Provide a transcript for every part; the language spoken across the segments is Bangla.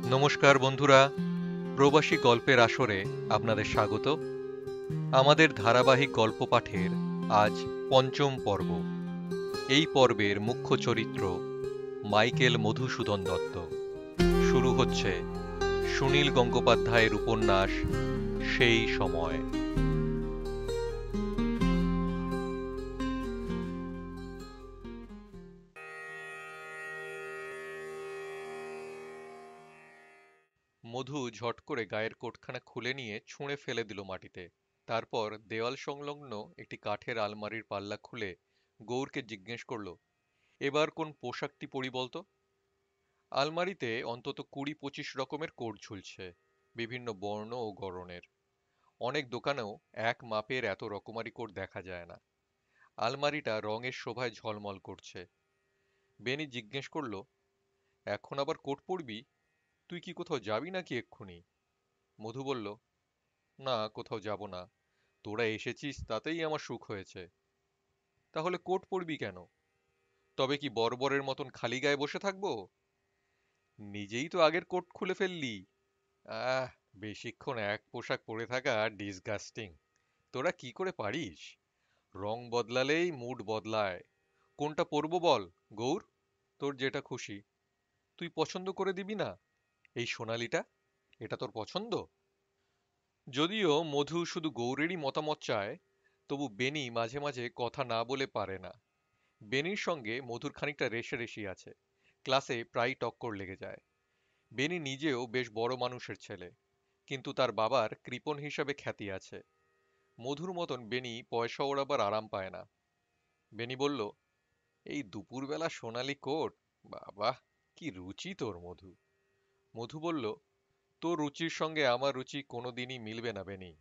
নমস্কার বন্ধুরা, প্রবাসী গল্পের আসরে আপনাদের স্বাগত। আমাদের ধারাবাহিক গল্প পাঠের আজ পঞ্চম পর্ব। এই পর্বের মুখ্য চরিত্র মাইকেল মধুসূদন দত্ত। শুরু হচ্ছে সুনীল গঙ্গোপাধ্যায়ের উপন্যাস সেই সময়। মধু ঝট করে গায়ের কোটখানা খুলে নিয়ে ছুঁড়ে ফেলে দিল মাটিতে। তারপর দেওয়াল সংলগ্ন একটি কাঠের আলমারির পাল্লা খুলে গৌরকে জিজ্ঞেস করলো, এবার কোন পোশাকটি পরি বলতো। আলমারিতে অন্তত ২০-২৫ রকমের কোট ঝুলছে, বিভিন্ন বর্ণ ও গড়নের। অনেক দোকানেও এক মাপের এত রকমারি কোট দেখা যায় না। আলমারিটা রঙের শোভায় ঝলমল করছে। বেনি জিজ্ঞেস করলো, এখন আবার কোট পরবি? তুই কি কোথাও যাবি নাকি এক্ষুনি? মধু বলল, না, কোথাও যাব না। তোরা এসেছিস তাতেই আমার সুখ হয়েছে। তাহলে কোট পরবি কেন? তবে কি বর্বরের মতন খালি গায়ে বসে থাকবো? নিজেই তো আগের কোট খুলে ফেললি। আহ, বেশিক্ষণ এক পোশাক পরে থাকা ডিসগাস্টিং। তোরা কি করে পারিস? রং বদলালেই মুড বদলায়। কোনটা পরবো বল, গৌর? তোর যেটা খুশি। তুই পছন্দ করে দিবি না? এই সোনালিটা, এটা তোর পছন্দ? যদিও মধু শুধু গৌরেরই মতামত চায়, তবু বেনি মাঝে মাঝে কথা না বলে পারে না। বেনির সঙ্গে মধুর খানিকটা রেষারেষি আছে। ক্লাসে প্রায় টক্কর লেগে যায়। বেনি নিজেও বেশ বড় মানুষের ছেলে, কিন্তু তার বাবার কৃপণ হিসাবে খ্যাতি আছে। মধুর মতন বেনি পয়সা ওড়াবার আরাম পায় না। বেনি বলল, এই দুপুরবেলা সোনালি কোট, বাবা, কি রুচি তোর মধু। মধু বলল, তোর রুচির সঙ্গে আমার রুচি কোনোদিনই মিলবে না বেনি।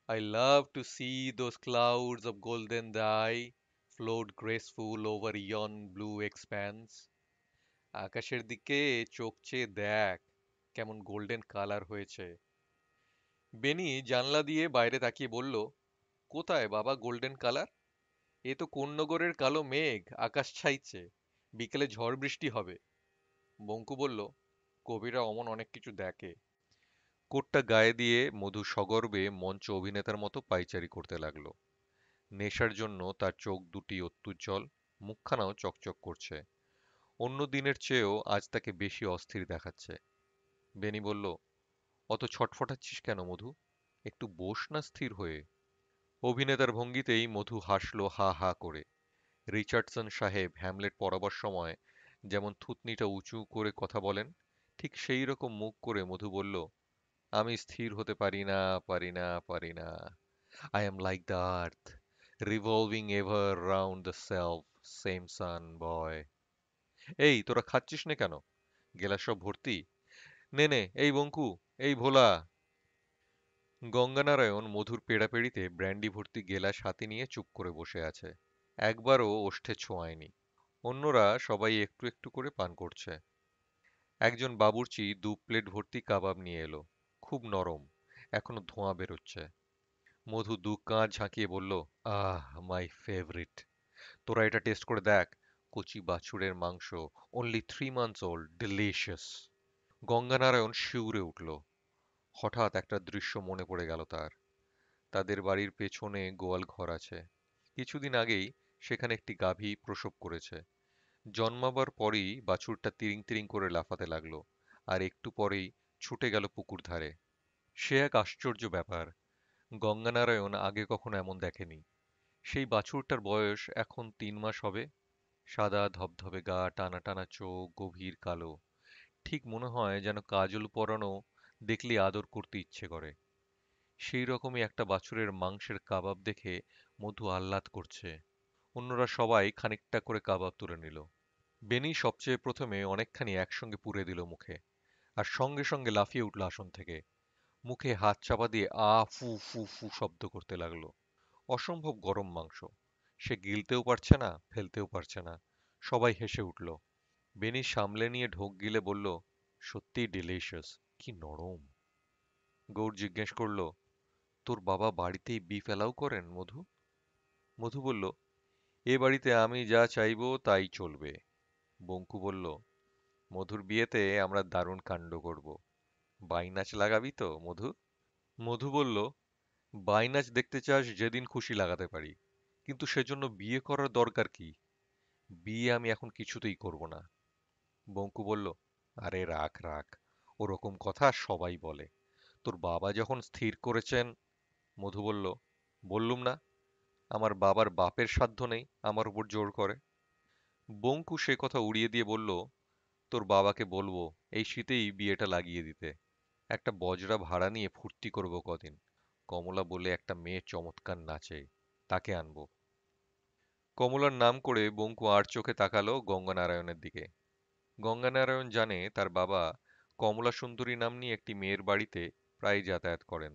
I love to see those clouds of golden dye float graceful over yon blue expanse. আকাশের দিকে চোখ চেয়ে দেখ, কেমন গোল্ডেন কালার হয়েছে। বেনি জানলা দিয়ে বাইরে তাকিয়ে বলল, কোথায় বাবা গোল্ডেন কালার? এ তো কোন নগরের কালো মেঘ আকাশ ছাইছে, বিকেলে ঝড় বৃষ্টি হবে। বঙ্কু বলল, কবিরা অমন অনেক কিছু দেখে। কোটটা গায়ে দিয়ে মধু সগর্বে মঞ্চ অভিনেতার মতো পায়চারি করতে লাগলো। নেশার জন্য তার চোখ দুটি অত্যুজ্জ্বল, মুখখানাও চকচক করছে। অন্য দিনের চেয়েও আজ তাকে বেশি অস্থির দেখাচ্ছে। বেনি বলল, অত ছটফটাচ্ছিস কেন মধু? একটু বস না স্থির হয়ে। অভিনেতার ভঙ্গিতেই মধু হাসল হা হা করে। রিচার্ডসন সাহেব হ্যামলেট পড়াবার সময় যেমন থুতনিটা উঁচু করে কথা বলেন, ঠিক সেই রকম মুখ করে মধু বলল, আমি স্থির হতে পারি না, পারি না, পারি না। I am like the earth, revolving ever round the self same sun boy. এই তোরা খাচ্ছিস না কেন? গেলাস সব ভর্তি। নে নে, এই বঙ্কু, এই ভোলা। গঙ্গানারায়ণ মধুর পেড়াপেড়িতে ব্র্যান্ডি ভর্তি গেলাস হাতে নিয়ে চুপ করে বসে আছে। একবারও ওষ্ঠে ছোঁয়ায়নি। অন্যরা সবাই একটু একটু করে পান করছে। একজন বাবুর্চি ২ প্লেট ভর্তি কাবাব নিয়ে এলো। খুব নরম, এখনো ধোঁয়া বেরোচ্ছে। মধু ২ কাঁচ ঝাঁকিয়ে বলল, আহ, মাই ফেভারিট। তোরা এটা টেস্ট করে দেখ। কচি বাছুরের মাংস, only 3 months old, delicious. Ganganarayan শিউরে উঠল। হঠাৎ একটা দৃশ্য মনে পড়ে গেল তার। তাদের বাড়ির পেছনে গোয়াল ঘর আছে। কিছুদিন আগেই সেখানে একটি গাভী প্রসব করেছে। জন্মাবার পরই বাছুরটা তিরিং তিরিং করে লাফাতে লাগলো, আর একটু পরেই ছুটে গেল পুকুর ধারে। সে এক আশ্চর্য ব্যাপার। গঙ্গানারায়ণ আগে কখনো এমন দেখেনি। সেই বাছুরটার বয়স এখন ৩ মাস হবে। সাদা ধবধবে গা, টানা টানা চোখ, গভীর কালো। ঠিক মনে হয় যেন কাজল পরানো দেখলেই আদর করতে ইচ্ছে করে। সেই রকমই একটা বাছুরের মাংসের কাবাব দেখে মধু আহ্লাদ করছে। অন্যরা সবাই খানিকটা করে কাবাব তুলে নিল। বেনি সবচেয়ে প্রথমে অনেকখানি একসঙ্গে পুরে দিল মুখে, আর সঙ্গে সঙ্গে লাফিয়ে উঠল আসন থেকে। মুখে হাত চাপা দিয়ে আ ফু ফু ফু শব্দ করতে লাগলো। অসম্ভব গরম মাংস। সে গিলতেও পারছে না, ফেলতেও পারছে না। সবাই হেসে উঠল। বেনি সামলে নিয়ে ঢোক গিলে বলল, সত্যিই ডিলিশিয়াস, কি নরম। গৌর জিজ্ঞেস করল, তোর বাবা বাড়িতেই বিফ অ্যালাউ করেন মধু? মধু বলল, এ বাড়িতে আমি যা চাইবো তাই চলবে। বঙ্কু বলল, মধুর বিয়েতে আমরা দারুণ কাণ্ড করব। বাইনাচ লাগাবি তো, মধু? মধু বলল, বাইনাচ দেখতে চাস যেদিন খুশি লাগাতে পারি, কিন্তু সেজন্য বিয়ে করার দরকার কি? বিয়ে আমি এখন কিছুতেই করব না। বঙ্কু বলল, আরে রাখ রাখ, ওরকম কথা সবাই বলে। তোর বাবা যখন স্থির করেছেন। মধু বলল, বললুম না, আমার বাবার বাপের সাধ্য নেই আমার উপর জোর করে। বঙ্কু সে কথা উড়িয়ে দিয়ে বলল, তোর বাবাকে বলবো এই শীতেই বিয়েটা লাগিয়ে দিতে। একটা বজরা ভাড়া নিয়ে ফুর্তি করব কদিন। কমলা বলে একটা মেয়ে চমৎকার নাচে, তাকে আনবো। কমলার নাম করে বঙ্কু আর চোখে তাকালো গঙ্গানারায়ণের দিকে। গঙ্গানারায়ণ জানে তার বাবা কমলা সুন্দরী নাম্নী একটি মেয়ের বাড়িতে প্রায় যাতায়াত করেন।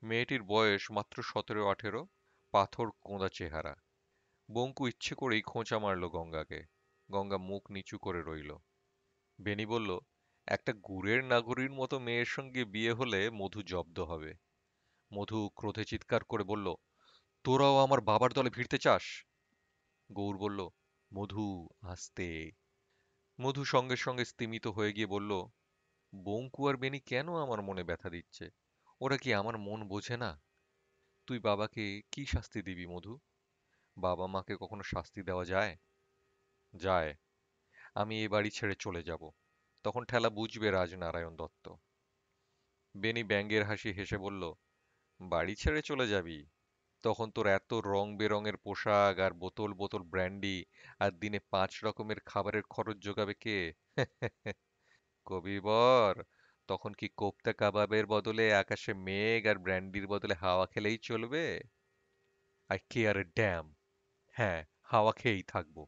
মেয়েটির বয়স মাত্র 17-18, পাথর কোঁদা চেহারা। বঙ্কু ইচ্ছে করেই খোঁচা মারল গঙ্গাকে। গঙ্গা মুখ নিচু করে রইল। বেনি বলল, একটা গুড়ের নাগরীর মতো মেয়ের সঙ্গে বিয়ে হলে মধু জব্দ হবে। মধু ক্রোধে চিৎকার করে বলল, তোরাও আমার বাবার দলে ভিড়তে চাস? গৌর বলল, মধু, আস্তে। মধু সঙ্গে সঙ্গে স্তিমিত হয়ে গিয়ে বলল, বঙ্কু আর বেনি কেন আমার মনে ব্যথা দিচ্ছে? ওরা কি আমার মন বোঝে না? তুই বাবাকে কি শাস্তি দিবি, মধু? বাবা মাকে কখনো শাস্তি দেওয়া যায়? যায়। আমি এ বাড়ি ছেড়ে চলে যাব। তখন ঠেলা বুঝবে রাজনারায়ণ দত্ত। বেনি ব্যঙ্গের হাসি হেসে বলল, বাড়ি ছেড়ে চলে যাবি? তখন তোর এত রং বেরঙের পোশাক আর বোতল বোতল ব্র্যান্ডি আর দিনে 5 রকমের খাবারের খরচ যোগাবে কে? কবিবর, তখন কি কোপ্তা কাবাবের বদলে আকাশে মেঘ আর ব্র্যান্ডির বদলে হাওয়া খেলেই চলবে? I care a damn. হ্যাঁ, হাওয়া খেয়েই থাকবো।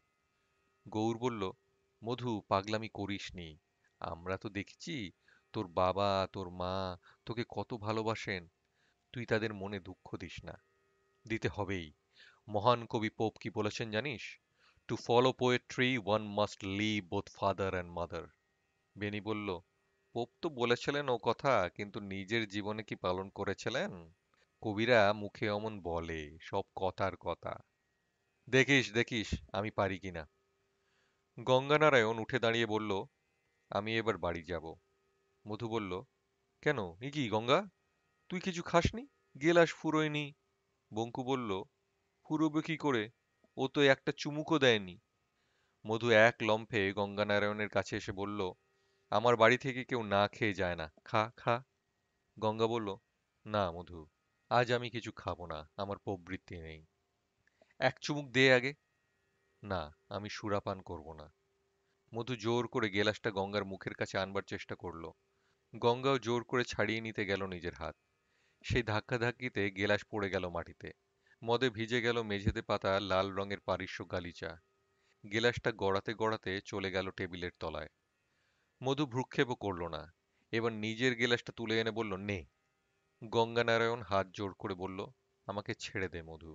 গৌর বলল, মধু, পাগলামি করিসনি। আমরা তো দেখেছি তোর বাবা, তোর মা তোকে কত ভালোবাসেন। তুই তাদের মনে দুঃখ দিস না। দিতে হবেই। মহান কবি পোপ কি বলেছেন জানিস? To follow poetry one must live both father and mother. Beni বলল, পোপ তো বলেছিলেন ও কথা, কিন্তু নিজের জীবনে কি পালন করেছিলেন? কবিরা মুখে অমন বলে, সব কথার কথা। দেখিস দেখিস আমি পারি কিনা। গঙ্গানারায়ণ উঠে দাঁড়িয়ে বলল, আমি এবার বাড়ি যাব। মধু বলল, কেন, এ কি গঙ্গা, তুই কিছু খাসনি? গেলাস ফুরোয়নি। বঙ্কু বলল, ফুরোবে কি করে, ও তো একটা চুমুকও দেয়নি। মধু এক লম্ফে গঙ্গানারায়ণের কাছে এসে বলল, আমার বাড়ি থেকে কেউ না খেয়ে যায় না, খা খা। গঙ্গা বলল, না মধু, আজ আমি কিছু খাবো না, আমার প্রবৃত্তি নেই। এক চুমুক দে আগে। না, আমি সুরাপান করব না। মধু জোর করে গেলাসটা গঙ্গার মুখের কাছে আনবার চেষ্টা করলো। গঙ্গাও জোর করে ছাড়িয়ে নিতে গেল নিজের হাত। সেই ধাক্কাধাক্কিতে গেলাস পড়ে গেল মাটিতে। মদে ভিজে গেল মেঝেতে পাতা লাল রঙের পারিস্য গালিচা। গেলাসটা গড়াতে গড়াতে চলে গেল টেবিলের তলায়। মধু ভ্রুক্ষেপও করল না। এবার নিজের গেলাসটা তুলে এনে বলল, নে। গঙ্গানারায়ণ হাত জোড় করে বলল, আমাকে ছেড়ে দে মধু,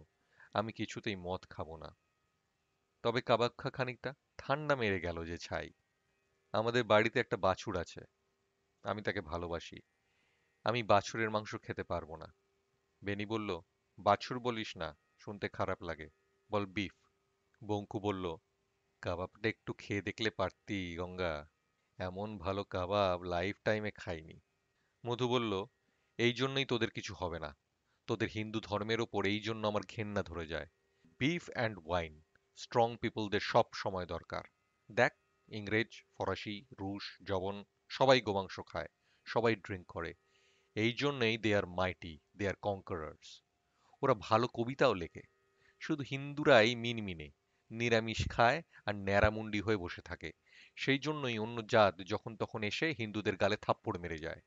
আমি কিছুতেই মদ খাবো না। তবে কাবাব খা খানিকটা, ঠান্ডা মেরে গেল যে ছাই। আমাদের বাড়িতে একটা বাছুর আছে, আমি তাকে ভালোবাসি। আমি বাছুরের মাংস খেতে পারবো না। বেনি বলল, বাছুর বলিস না, শুনতে খারাপ লাগে, বল বিফ। বঙ্কু বলল, কাবাবটা একটু খেয়ে দেখলে পারতি গঙ্গা, এমন ভালো কাবাব লাইফ টাইমে খাইনি। মধু বলল, এই জন্যই তোদের কিছু হবে না। তোদের হিন্দু ধর্মের ওপর এই জন্য আমার ঘেন্না ধরে যায়। বিফ অ্যান্ড ওয়াইন, স্ট্রং পিপলদের সব সময় দরকার। দেখ, ইংরেজ, ফরাসি, রুশ, জবন সবাই গোমাংস খায়, সবাই ড্রিঙ্ক করে। এই জন্যেই দে আর মাইটি, দে আর কনকারার্স। ওরা ভালো কবিতাও লেখে। শুধু হিন্দুরাই মিনমিনে, নিরামিষ খায় আর ন্যাড়ামুন্ডি হয়ে বসে থাকে। সেই জন্যই অন্য জাত যখন তখন এসে হিন্দুদের গালে থাপ্পড় মেরে যায়।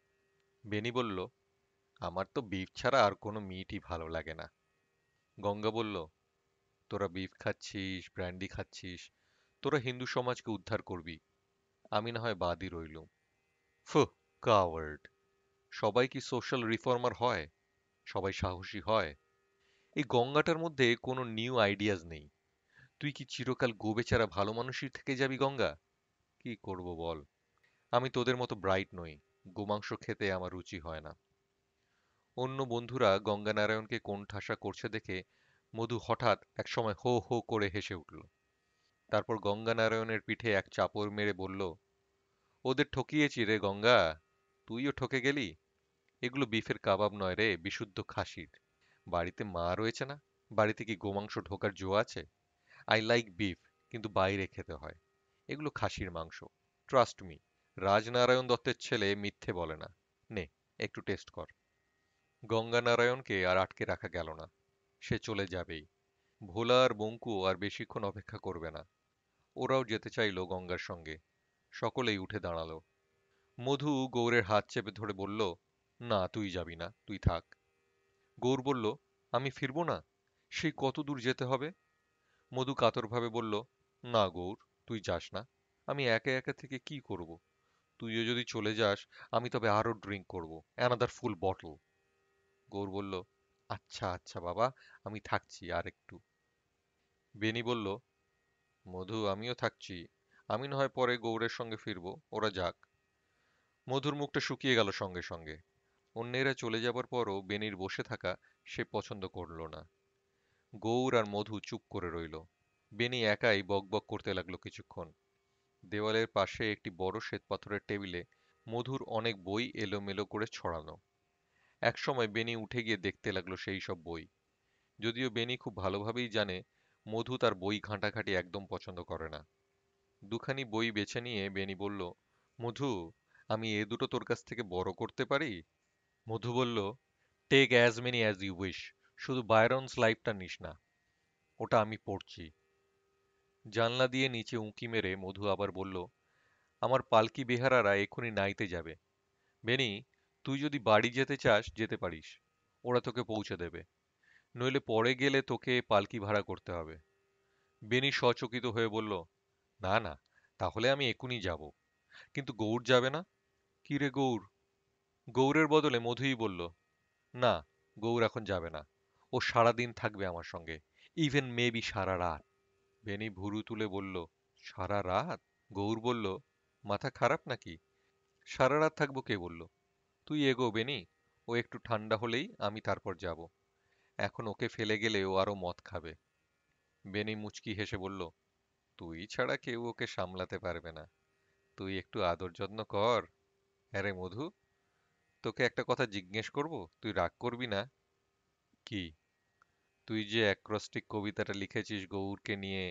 বেনি বলল, আমার তো বিফ ছাড়া আর কোনো মিটই ভালো লাগে না। গঙ্গা বলল, তোরা বিফ খাচ্ছিস, ব্র্যান্ডি খাচ্ছিস, তোরা হিন্দু সমাজকে উদ্ধার করবি, আমি না হয় বাদই রইলুম। ফুহ, কাওয়ার্ড। সবাই কি সোশ্যাল রিফর্মার হয়? সবাই সাহসী হয়? এই গঙ্গাটার মধ্যে কোনো নিউ আইডিয়াজ নেই। তুই কি চিরকাল গোবেচারা ভালো মানুষই থেকে যাবি গঙ্গা? কি করব বল, আমি তোদের মতো ব্রাইট নই। গোমাংস খেতে আমার রুচি হয় না। অন্য বন্ধুরা গঙ্গানারায়ণকে কোণঠাসা করছে দেখে মধু হঠাৎ একসময় হো হো করে হেসে উঠল। তারপর গঙ্গানারায়ণের পিঠে এক চাপড় মেরে বলল, ওদের ঠকিয়েছি রে গঙ্গা, তুইও ঠকে গেলি। এগুলো বিফের কাবাব নয় রে, বিশুদ্ধ খাসির। বাড়িতে মা রয়েছে না? বাড়িতে কি গোমাংস ঢোকার জো আছে? আই লাইক বিফ, কিন্তু বাইরে খেতে হয়। এগুলো খাসির মাংস। ট্রাস্ট মি, রাজনারায়ণ দত্তের ছেলে মিথ্যে বলে না। নে, একটু টেস্ট কর। গঙ্গানারায়ণকে আর আটকে রাখা গেল না। সে চলে যাবেই। ভোলা আর বঙ্কু আর বেশিক্ষণ অপেক্ষা করবে না। ওরাও যেতে চাইলো গঙ্গার সঙ্গে। সকলেই উঠে দাঁড়ালো। মধু গৌরের হাত চেপে ধরে বলল, না তুই যাবি না, তুই থাক। গৌর বলল, আমি ফিরবো না? সেই কত দূর যেতে হবে? মধু কাতরভাবে বলল, না গৌর, তুই যাস না। আমি একা একা থেকে কি করব? তুইও যদি চলে যাস, আমি তবে আরো ড্রিঙ্ক করব, অ্যানাদার ফুল বটল। গৌর বলল, আচ্ছা আচ্ছা বাবা, আমি থাকছি আর একটু। বেনি বলল, মধু আমিও থাকছি, আমি না হয় পরে গৌরের সঙ্গে ফিরবো, ওরা যাক। মধুর মুখটা শুকিয়ে গেল সঙ্গে সঙ্গে। অন্যেরা চলে যাবার পরও বেনির বসে থাকা সে পছন্দ করল না। গৌর আর মধু চুপ করে রইল। বেনি একাই বকবক করতে লাগলো কিছুক্ষণ। দেওয়ালের পাশে একটি বড় শ্বেতপাথরের টেবিলে মধুর অনেক বই এলোমেলো করে ছড়ানো। একসময় বেনি উঠে গিয়ে দেখতে লাগলো সেই সব বই। যদিও বেনি খুব ভালোভাবেই জানে মধু তার বই ঘাঁটাঘাঁটি একদম পছন্দ করে না। দুখানি বই বেছে নিয়ে বেনি বলল, মধু, আমি এ দুটো তোর কাছ থেকে বড় করতে পারি? মধু বলল, take as many as you wish, শুধু বায়রনস লাইফটা নিস না, ওটা আমি পড়ছি। জানলা দিয়ে নিচে উঁকি মেরে মধু আবার বলল, আমার পালকি বেহারারা এক্ষুনি নাইতে যাবে। বেনি, তুই যদি বাড়ি যেতে চাস যেতে পারিস, ওরা তোকে পৌঁছে দেবে। নইলে পরে গেলে তোকে পালকি ভাড়া করতে হবে। বেনি সচকিত হয়ে বলল, না না, তাহলে আমি এক্ষুনি যাব। কিন্তু গৌর যাবে না? কি রে গৌর? গৌরের বদলে মধুই বলল, না, গৌর এখন যাবে না। ও সারাদিন থাকবে আমার সঙ্গে, ইভেন মেবি সারা রাত। বেনি ভুরু তুলে বলল, সারা রাত? গৌর বলল, মাথা খারাপ নাকি? সারা রাত থাকবো কে বলল? তুই এগো বেনি, ও একটু ঠান্ডা হলেই আমি তারপর যাব। এখন ওকে ফেলে গেলে ও আরো মদ খাবে। বেনি মুচকি হেসে বলল, তুই ছাড়া কেউ ওকে সামলাতে পারবে না। তুই একটু আদর যত্ন কর। আরে মধু, তোকে একটা কথা জিজ্ঞেস করব, তুই রাগ করবি না? কি? তুই যে অ্যাক্রস্টিক কবিতাটা লিখেছিস গৌরকে নিয়ে,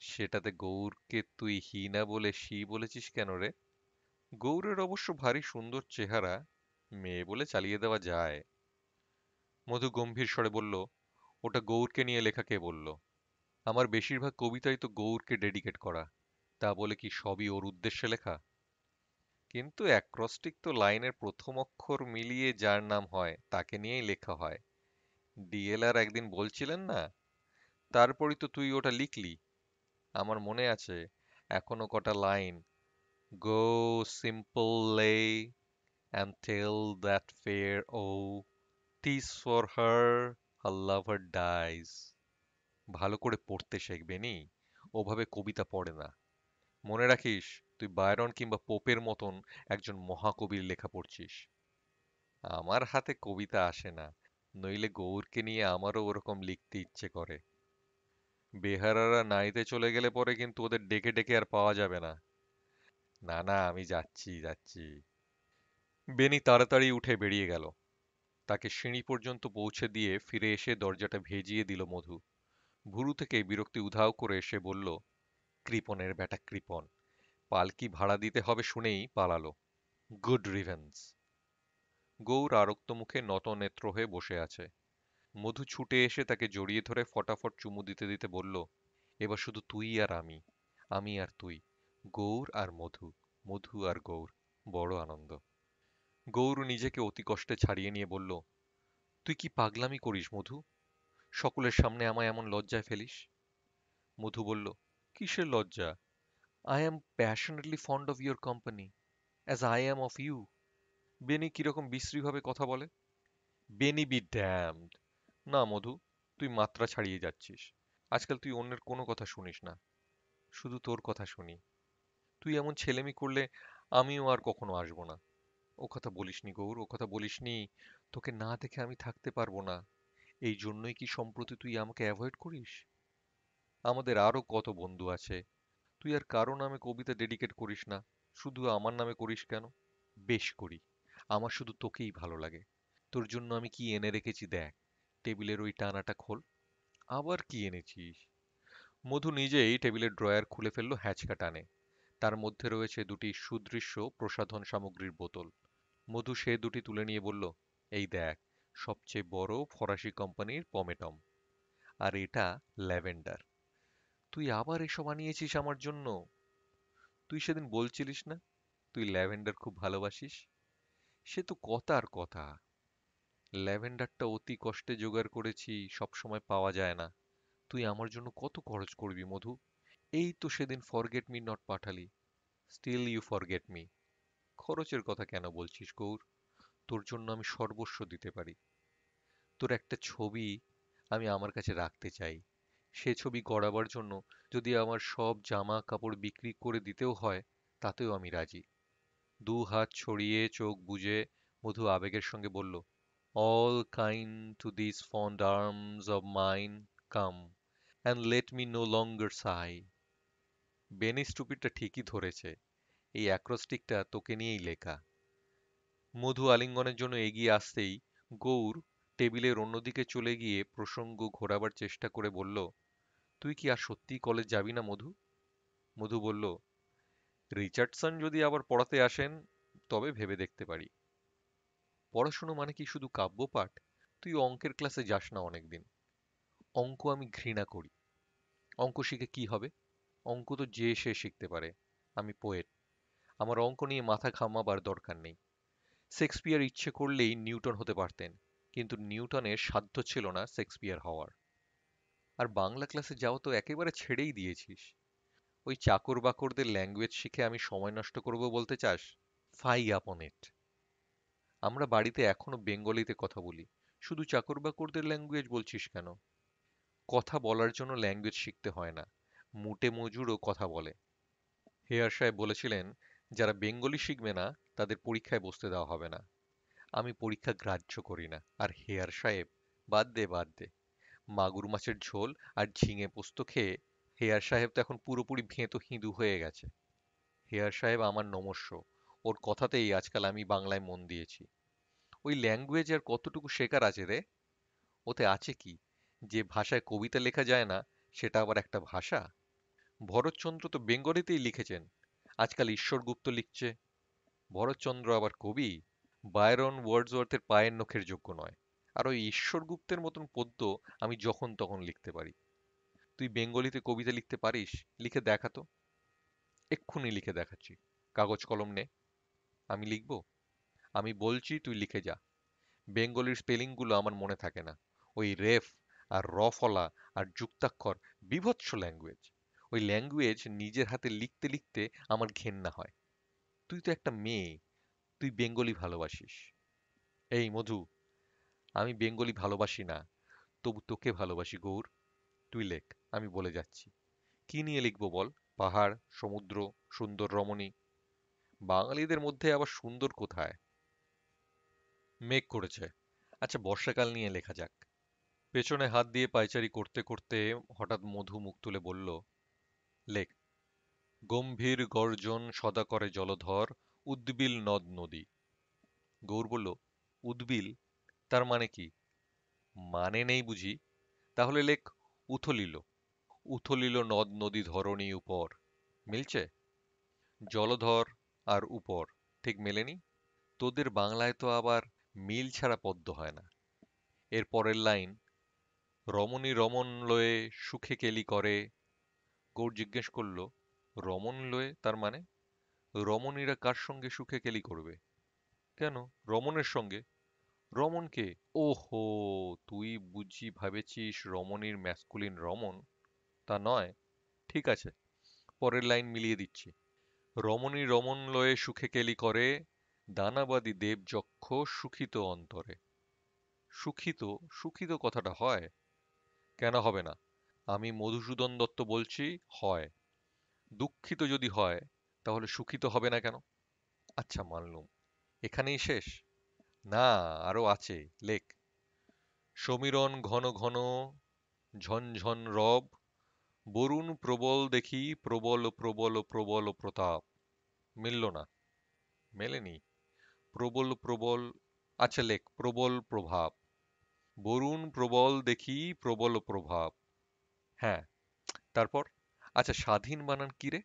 সেটাতে গৌরকে তুই হি না বলে সি বলেছিস কেন রে? গৌরের অবশ্য ভারী সুন্দর চেহারা, মেয়ে বলে চালিয়ে দেওয়া যায়। মধু গম্ভীর স্বরে বলল, ওটা গৌরকে নিয়ে লেখা কে বলল? আমার বেশিরভাগ কবিতাই তো গৌরকে ডেডিকেট করা। তা বলে কি সবই ওর উদ্দেশ্যে লেখা? কিন্তু অ্যাক্রস্টিক তো লাইনের প্রথম অক্ষর মিলিয়ে যার নাম হয় তাকে নিয়েই লেখা হয়। ডিএলআর একদিন বলছিলেন না, তারপরই তো তুই ওটা লিখলি। আমার মনে আছে এখনো কটা লাইন, গো সিম্পল লে and tell that fair O, 'tis for her her lover dies. ভালো করে পড়তে শেখবে নি, ওভাবে কবিতা পড়ে না। মনে রাখিস, তুই বায়রন কিংবা পোপের মতন একজন মহাকবির লেখা পড়ছিস। আমার হাতে কবিতা আসে না, নইলে গৌরকে নিয়ে আমারও ওরকম লিখতে ইচ্ছে করে। বেহারারা নাইতে চলে গেলে পরে কিন্তু ওদের ডেকে ডেকে আর পাওয়া যাবে না। না না, আমি যাচ্ছি যাচ্ছি। বেনি তাড়াতাড়ি উঠে বেরিয়ে গেল। তাকে সিঁড়ি পর্যন্ত পৌঁছে দিয়ে ফিরে এসে দরজাটা ভেজিয়ে দিল মধু। ভুরু থেকে বিরক্তি উধাও করে সে বলল, কৃপণের বেটা কৃপণ, পালকি ভাড়া দিতে হবে শুনেই পালালো। Good revenge. গৌর আরক্ত মুখে নত নেত্র হয়ে বসে আছে। মধু ছুটে এসে তাকে জড়িয়ে ধরে ফটাফট চুমু দিতে দিতে বলল, এবার শুধু তুই আর আমি আর তুই, গৌর আর মধু, মধু আর গৌর, বড় আনন্দ। গৌর নিজেকে অতি কষ্টে ছাড়িয়ে নিয়ে বলল, তুই কি পাগলামি করিস মধু? সকলের সামনে আমায় এমন লজ্জায় ফেলিস। মধু বলল, কিসের লজ্জা? I am passionately fond of your company, as I am of you. Beni কিরকম বিশ্রীভাবে কথা বলে। Beni be damned. না মধু, তুই মাত্রা ছাড়িয়ে যাচ্ছিস। আজকাল তুই অন্যের কোনো কথা শুনিস না, শুধু তোর কথা শুনি। তুই এমন ছেলেমি করলে আমিও আর কখনো আসবো না। ও কথা বলিসনি গৌর, ও কথা বলিসনি। তোকে না দেখে আমি থাকতে পারবো না। এই জন্যই কি সম্প্রতি তুই আমাকে অ্যাভয়েড করিস? আমাদের আরো কত বন্ধু আছে, তুই আর কারো নামে কবিতা ডেডিকেট করিস না। শুধু আমার নামে করিস কেন? বেশ করি। আমার শুধু তোকেই ভালো লাগে। তোর জন্য আমি কি এনে রেখেছি দেখ। টেবিলের ওই টানাটা খোল। আবার কি এনেছিস? মধু নিজেই টেবিলের ড্রয়ার খুলে ফেলল হ্যাচকা টানে। তার মধ্যে রয়েছে দুটি সুদৃশ্য প্রসাধন সামগ্রীর বোতল। মধু সে দুটি তুলে নিয়ে বলল, এই দেখ, সবচেয়ে বড় ফরাসি কোম্পানির পমেটম। আর এটা ল্যাভেন্ডার। তুই আবার এসব আনিয়েছিস আমার জন্য? তুই সেদিন বলছিলিস না তুই ল্যাভেন্ডার খুব ভালোবাসিস? সে তো কথার কথা। ল্যাভেন্ডারটা অতি কষ্টে জোগাড় করেছি, সব সময় পাওয়া যায় না। তুই আমার জন্য কত খরচ করবি মধু? এই তো সেদিন ফরগেট মি নট পাঠালি। Still you forget me. খরচের কথা কেন বলছিস গৌর? তোর জন্য আমি সর্বস্ব দিতে পারি। তোর একটা ছবি আমি আমার কাছে রাখতে চাই। সে ছবি গড়াবার জন্য যদি আমার সব জামা কাপড় বিক্রি করে দিতেও হয়, তাতেও আমি রাজি। দু হাত ছড়িয়ে চোখ বুজে মধু আবেগের সঙ্গে বলল, all kind to this fond arms of mine, come and let me no longer sigh. বেনি স্টুপিডটা ঠিকই ধরেছে। এই অ্যাক্রোস্টিকটা তোকে নিয়েই লেখা। মধু আলিঙ্গনের জন্য এগিয়ে আসতেই গৌর টেবিলের অন্যদিকে চলে গিয়ে প্রসঙ্গ ঘোরাবার চেষ্টা করে বলল, তুই কি আর সত্যিই কলেজ যাবি না মধু? মধু বলল, রিচার্ডসন যদি আবার পড়াতে আসেন তবে ভেবে দেখতে পারি। পড়াশুনো মানে কি শুধু কাব্যপাঠ? তুই অঙ্কের ক্লাসে যাস না অনেকদিন। অঙ্ক আমি ঘৃণা করি। অঙ্ক শিখে কি হবে? অঙ্ক তো যে সে শিখতে পারে। আমি পোয়েট। আমার অঙ্ক নিয়ে মাথা ঘামাবার দরকার নেই। শেক্সপিয়ার ইচ্ছে করলেই নিউটন হতে পারতেন, কিন্তু নিউটনের সাধ্য ছিল না শেক্সপিয়ার হওয়ার। আর বাংলা ক্লাসে যাওয়া তো একেবারে ছেড়েই দিয়েছিস। ওই চাকর বাকরদের ল্যাঙ্গুয়েজ শিখে আমি সময় নষ্ট করব বলতে চাস? ফাই আপন ইট। আমরা বাড়িতে এখনো বেঙ্গলিতে কথা বলি। শুধু চাকর বাকরদের ল্যাঙ্গুয়েজ বলছিস কেন? কথা বলার জন্য ল্যাঙ্গুয়েজ শিখতে হয় না। মুটে মজুরও কথা বলে। হেয়ার সাহেব বলেছিলেন, যারা বেঙ্গলি শিখবে না তাদের পরীক্ষায় বসতে দেওয়া হবে না। আমি পরীক্ষা গ্রাহ্য করি না। আর হেয়ার সাহেব, বাদ দে বাদ দে। মাগুর মাছের ঝোল আর ঝিঙে পোস্ত খেয়ে হেয়ার সাহেব তো এখন পুরোপুরি ভেঁতো হিঁদু হয়ে গেছে। হেয়ার সাহেব আমার নমস্য। ওর কথাতেই আজকাল আমি বাংলায় মন দিয়েছি। ওই ল্যাঙ্গুয়েজ আর কতটুকু শেখার আছে রে? ওতে আছে কি? যে ভাষায় কবিতা লেখা যায় না, সেটা আবার একটা ভাষা? ভরতচন্দ্র তো বেঙ্গলিতেই লিখেছেন। আজকাল ঈশ্বরগুপ্ত লিখছে। ভরতচন্দ্র আবার কবি? বায়রন ওয়ার্ডসওয়ার্থের পায়ের নখের যোগ্য নয়। আর ওই ঈশ্বরগুপ্তের মতন পদ্য আমি যখন তখন লিখতে পারি। তুই বেঙ্গলিতে কবিতা লিখতে পারিস? লিখে দেখা তো। এক্ষুনি লিখে দেখাচ্ছি। কাগজ কলম নে। আমি লিখব? আমি বলছি তুই লিখে যা। বেঙ্গলির স্পেলিংগুলো আমার মনে থাকে না। ওই রেফ আর র ফলা আর যুক্তাক্ষর, বীভৎস ল্যাঙ্গুয়েজ। ওই ল্যাঙ্গুয়েজ নিজের হাতে লিখতে লিখতে আমার ঘেন্না হয়। তুই তো একটা মেয়ে। তুই বেঙ্গলি ভালোবাসিস। এই মধু, আমি বেঙ্গলি ভালোবাসি না, তবু তোকে ভালোবাসি গৌর। তুই লেখ, আমি বলে যাচ্ছি। কি নিয়ে লিখবো বল? পাহাড়, সমুদ্র, সুন্দর রমণী? বাঙালিদের মধ্যে আবার সুন্দর কোথায়? মেঘ করেছে। আচ্ছা, বর্ষাকাল নিয়ে লেখা যাক। পেছনে হাত দিয়ে পায়চারি করতে করতে হঠাৎ মধু মুখ তুলে বলল, লেখ, গম্ভীর গর্জন সদা করে জলধর, উদ্বিল নদ নদী। গৌর বলল, উদ্বিল? তার মানে কি? মানে নেই বুঝি? তাহলে লেখ, উথলিল। উথলিল নদ নদী ধরণী উপর। মিলছে? জলধর আর উপর ঠিক মেলেনি? তোদের বাংলায় তো আবার মিল ছাড়া পদ্য হয় না। এর পরের লাইন, রমণী রমণ লয়ে সুখে কেলি করে। গৌর জিজ্ঞেস করল, রমণ লয়ে তার মানে? রমণীরা কার সঙ্গে সুখে কেলি করবে? কেন, রমণের সঙ্গে। রমণ কে? ওহো, তুই বুঝি ভেবেছিস রমণীর ম্যাসকুলিন রমণ? তা নয়। ঠিক আছে, পরের লাইন মিলিয়ে দিচ্ছি। রমণী রমণ লয়ে সুখে কেলি করে, দানাবাদী দেবযক্ষ সুখিত অন্তরে। সুখিত? সুখিত কথাটা হয়? কেন হবে না? আমি মধুসূদন দত্ত বলছি, হয়। দুঃখিত যদি হয়, তাহলে সুখিত হবে না কেন? আচ্ছা, মানলুম। এখানেই শেষ? না, আরো আছে। লেখ, সমীরণ ঘন ঘন ঝনঝন রব, বরুণ প্রবল দেখি প্রবল প্রবল প্রবল প্রতাপ। মিলল না। মেলেনি। প্রবল প্রবল। আচ্ছা লেখ, প্রবল প্রভাব। বরুণ প্রবল দেখি প্রবল প্রভাব। হ্যাঁ, তারপর? আচ্ছা, স্বাধীন বানান কি রে?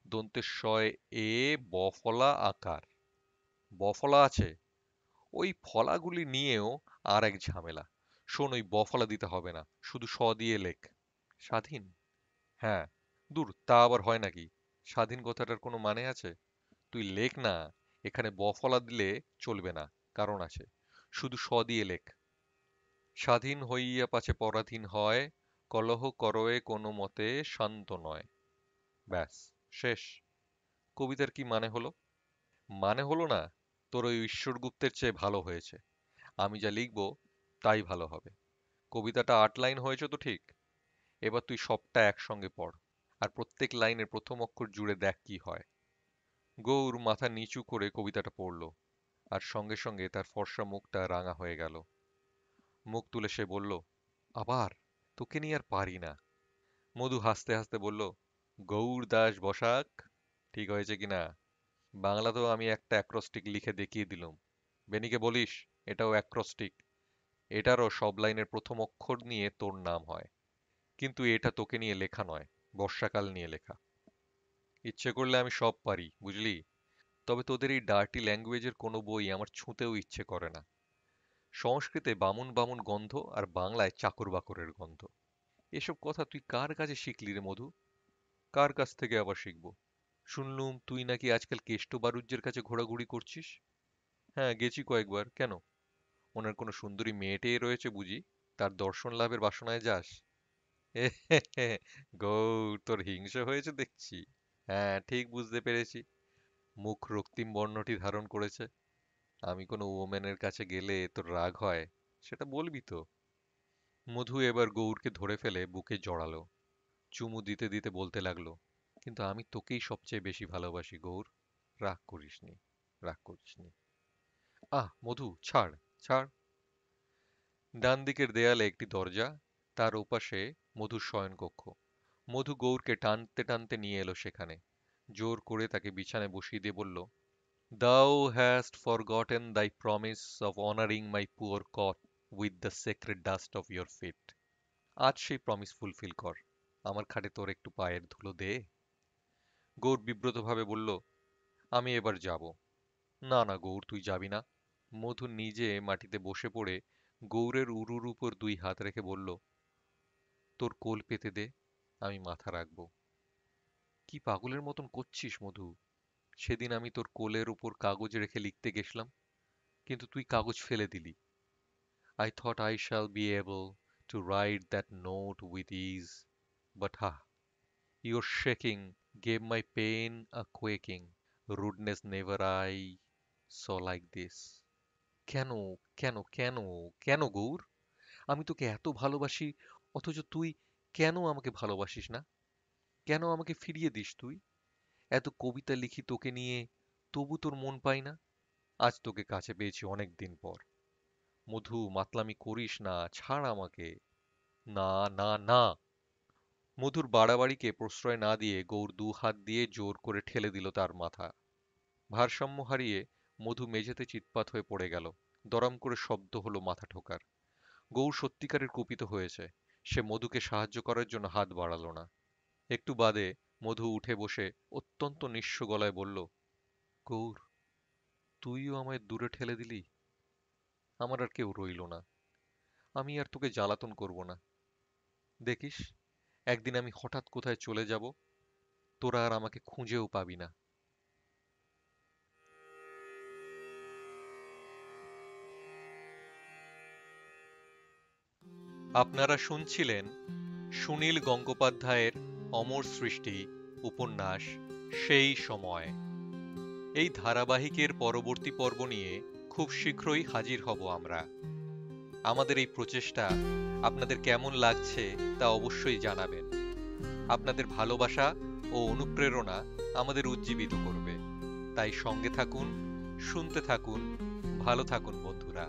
দন্তেশ্বয় এ বফলা আকার। বফলা আছে? ওই ফলাগুলি নিয়েও আর এক ঝামেলা। শোন, ওই বফলা দিতে হবে না, শুধু স দিয়ে লেখ। স্বাধীন? হ্যাঁ। দূর, তা আবার হয় নাকি? স্বাধীন কথাটার কোনো মানে আছে? তুই লেখ না। এখানে বফলা দিলে চলবে না, কারণ আছে। শুধু স দিয়ে লেখ। স্বাধীন হইয়া পাছে পরাধীন হয়, কলহ করয়ে কোনো মতে শান্ত নয়। ব্যাস, শেষ। কবিতার কি মানে হলো? মানে হলো না? তোর ওই ঈশ্বরগুপ্তের চেয়ে ভালো হয়েছে। আমি যা লিখবো তাই ভালো হবে। কবিতাটা 8 লাইন হয়েছে তো ঠিক? এবার তুই সবটা একসঙ্গে পড়, আর প্রত্যেক লাইনের প্রথম অক্ষর জুড়ে দেখ কি হয়। গৌর মাথা নিচু করে কবিতাটা পড়ল, আর সঙ্গে সঙ্গে তার ফর্সা মুখটা রাঙা হয়ে গেল। মুখ তুলে সে বলল, আবার? তোকে নিয়ে আর পারি না। মধু হাসতে হাসতে বলল, গৌর দাস বসাক, ঠিক হয়েছে কিনা? বাংলাতেও আমি একটা অ্যাক্রোস্টিক লিখে দেখিয়ে দিলুম। বেনিকে বলিস এটাও অ্যাক্রোস্টিক। এটারও সব লাইনের প্রথম অক্ষর নিয়ে তোর নাম হয়। কিন্তু এটা তোকে নিয়ে লেখা নয়, বর্ষাকাল নিয়ে লেখা। ইচ্ছে করলে আমি সব পারি, বুঝলি? তবে তোদের এই ডার্টি ল্যাঙ্গুয়েজের কোনো বই আমার ছুঁতেও ইচ্ছে করে না। সংস্কৃতে বামুন বামুন গন্ধ, আর বাংলায় চাকর বাকরের গন্ধ। এসব কথা তুই কার কাছে শিখলি রে মধু? কার কাছ থেকে আবার শিখবো? শুনলুম তুই নাকি আজকাল কেষ্ট বারুজ্যের কাছে ঘোরাঘুরি করছিস। হ্যাঁ, গেছি কয়েকবার। কেন? ওনার কোনো সুন্দরী মেয়ে টেয়ে রয়েছে বুঝি, তার দর্শন লাভের বাসনায় যাস? এ হে হে, গৌর, তোর হিংসে হয়েছে দেখছি। হ্যাঁ, ঠিক বুঝতে পেরেছি। মুখ রক্তিম বর্ণটি ধারণ করেছে। আমি কোনো ওমেনের কাছে গেলে তোর রাগ হয়, সেটা বলবি তো? মধু এবার গৌরকে ধরে ফেলে বুকে জড়ালো। চুমু দিতে দিতে বলতে লাগলো, কিন্তু আমি তোকেই সবচেয়ে বেশি ভালোবাসি গৌর। রাগ করিসনি, রাগ করিসনি। আহ মধু, ছাড়, ছাড়। ডান দিকের দেয়ালে একটি দরজা, তার ওপাশে মধুর শয়নকক্ষ। মধু গৌরকে টানতে টানতে নিয়ে এলো সেখানে। জোর করে তাকে বিছানায় বসিয়ে দিয়ে বলল, Thou hast forgotten thy promise of honoring my poor cot with the sacred dust of your feet. আজ সেই প্রমিস ফুলফিল কর। আমার খাটে তোর একটু পায়ের ধুলো দে। গৌর বিব্রতভাবে বলল, আমি এবার যাব। না না গৌর, তুই যাবি না। মধু নিজে মাটিতে বসে পড়ে গৌরের উরুর উপর 2 হাত রেখে বলল, তোর কোল পেতে দে, আমি মাথা রাখবো। কি পাগলের মতন করছিস মধু? সেদিন আমি তোর কোলের উপর কাগজ রেখে লিখতে গেছলাম, কিন্তু তুই কাগজ ফেলে দিলি। I thought I shall be able to write that note with ease, but ha, your shaking gave my pain a quaking. Rudeness never I saw like this. কেন, কেন, কেন, কেন গৌর? আমি তোকে এত ভালোবাসি, অথচ তুই কেন আমাকে ভালোবাসিস না? কেন আমাকে ফিরিয়ে দিস তুই? এত কবিতা লিখি তোকে নিয়ে, তবু তোর মন পাই না। আজ তোকে কাছে পেয়েছি অনেক দিন পর। মধু, মাতলামি করিস না, ছাড় আমাকে। না, না, না। মধুর বাড়াবাড়িকে প্রশ্রয় না দিয়ে গৌর 2 হাত দিয়ে জোর করে ঠেলে দিল তার মাথা। ভারসাম্য হারিয়ে মধু মেঝেতে চিৎপাত হয়ে পড়ে গেল। দড়াম করে শব্দ হলো মাথা ঠোকার। গৌর সত্যিকারের কুপিত হয়েছে। সে মধুকে সাহায্য করার জন্য হাত বাড়ালো না। একটু বাদে মধু উঠে বসে অত্যন্ত নিঃস্ব গলায় বলল, গৌর, তুইও আমায় দূরে ঠেলে দিলি। আমার আর কেউ রইল না। আমি আর তোকে জ্বালাতন করব না। দেখিস, একদিন আমি হঠাৎ কোথায় চলে যাব, তোরা আর আমাকে খুঁজেও পাবি না। আপনারা শুনছিলেন সুনীল গঙ্গোপাধ্যায়ের অমর সৃষ্টি উপন্যাস সেই সময়। এই ধারাবাহিকের পরবর্তী পর্ব নিয়ে খুব শীঘ্রই হাজির হব আমরা। আমাদের এই প্রচেষ্টা আপনাদের কেমন লাগছে তা অবশ্যই জানাবেন। আপনাদের ভালোবাসা ও অনুপ্রেরণা আমাদের উজ্জীবিত করবে। তাই সঙ্গে থাকুন, শুনতে থাকুন, ভালো থাকুন বন্ধুরা।